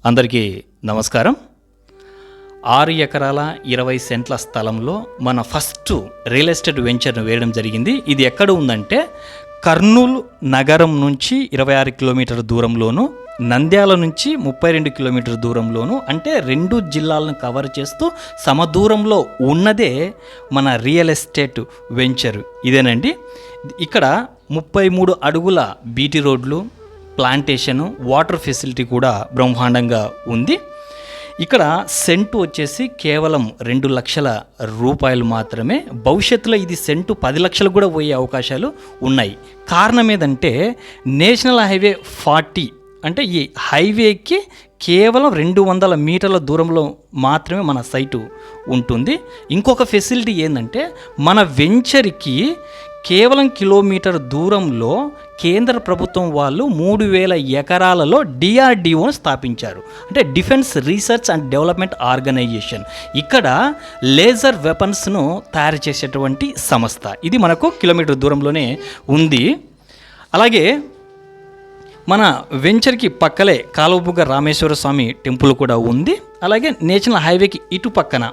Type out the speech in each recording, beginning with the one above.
అందరికీ నమస్కారం. 6 ఎకరాల 20 సెంట్ల స్థలంలో మన ఫస్ట్ రియల్ ఎస్టేట్ వెంచర్ను వేయడం జరిగింది. ఇది ఎక్కడ ఉందంటే కర్నూలు నగరం నుంచి 26 కిలోమీటర్ల దూరంలోను, నంద్యాల నుంచి 32 కిలోమీటర్ల దూరంలోను, అంటే 2 జిల్లాలను కవర్ చేస్తూ సమదూరంలో ఉన్నదే మన రియల్ ఎస్టేట్ వెంచర్ ఇదేనండి. ఇక్కడ 33 అడుగుల బీటీ రోడ్లు, ప్లాంటేషను, వాటర్ ఫెసిలిటీ కూడా బ్రహ్మాండంగా ఉంది. ఇక్కడ సెంటు వచ్చేసి కేవలం 2 లక్షల రూపాయలు మాత్రమే. భవిష్యత్తులో ఇది సెంటు 10 లక్షలు కూడా పోయే అవకాశాలు ఉన్నాయి. కారణం ఏదంటే నేషనల్ హైవే 40 అంటే ఈ హైవేకి కేవలం 200 మీటర్ల దూరంలో మాత్రమే మన సైటు ఉంటుంది. ఇంకొక ఫెసిలిటీ ఏంటంటే మన వెంచర్కి కేవలం కిలోమీటర్ దూరంలో కేంద్ర ప్రభుత్వం వాళ్ళు 3000 ఎకరాలలో డిఆర్డిఓను స్థాపించారు. అంటే defence research and development organisation. ఇక్కడ లేజర్ వెపన్స్ను తయారు చేసేటువంటి సంస్థ. ఇది మనకు కిలోమీటర్ దూరంలోనే ఉంది. అలాగే మన వెంచర్కి పక్కలే కాలువబుగ్గ రామేశ్వర స్వామి టెంపుల్ కూడా ఉంది. అలాగే నేషనల్ హైవేకి ఇటు పక్కన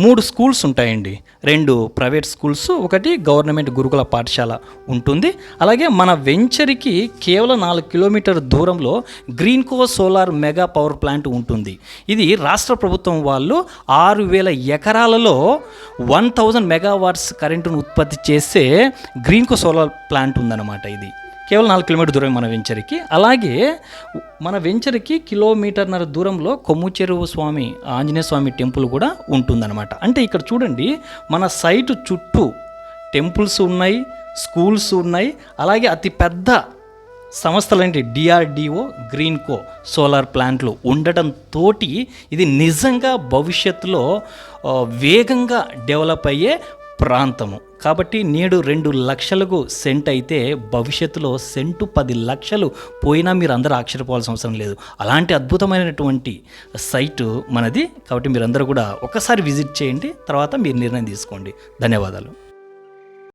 3 స్కూల్స్ ఉంటాయండి. 2 ప్రైవేట్ స్కూల్స్, 1 గవర్నమెంట్ గురుకుల పాఠశాల ఉంటుంది. అలాగే మన వెంచర్కి కేవలం 4 కిలోమీటర్ దూరంలో Greenko solar mega power plant ఉంటుంది. ఇది రాష్ట్ర ప్రభుత్వం వాళ్ళు 6000 ఎకరాలలో 1000 మెగావాట్స్ కరెంటును ఉత్పత్తి చేసే గ్రీన్కో సోలార్ ప్లాంట్ ఉందన్నమాట. ఇది కేవలం 4 కిలోమీటర్ దూరం మన వెంచర్కి. అలాగే మన వెంచర్కి 1.5 కిలోమీటర్ దూరంలో కొమ్ము చెరువు స్వామి ఆంజనేయ స్వామి టెంపుల్ కూడా ఉంటుందన్నమాట. అంటే ఇక్కడ చూడండి, మన సైటు చుట్టూ టెంపుల్స్ ఉన్నాయి, స్కూల్స్ ఉన్నాయి. అలాగే అతి పెద్ద సంస్థలంటే డిఆర్డిఓ, గ్రీన్కో సోలార్ ప్లాంట్లు ఉండటంతో ఇది నిజంగా భవిష్యత్తులో వేగంగా డెవలప్ అయ్యే ప్రాంతము. కాబట్టి నేడు 2 లక్షలకు సెంట్ అయితే భవిష్యత్తులో సెంటు 10 లక్షలు పోయినా మీరు అందరూ ఆశ్చర్యపోవాల్సిన అవసరం లేదు. అలాంటి అద్భుతమైనటువంటి సైటు మనది. కాబట్టి మీరందరూ కూడా ఒకసారి విజిట్ చేయండి, తర్వాత మీరు నిర్ణయం తీసుకోండి. ధన్యవాదాలు.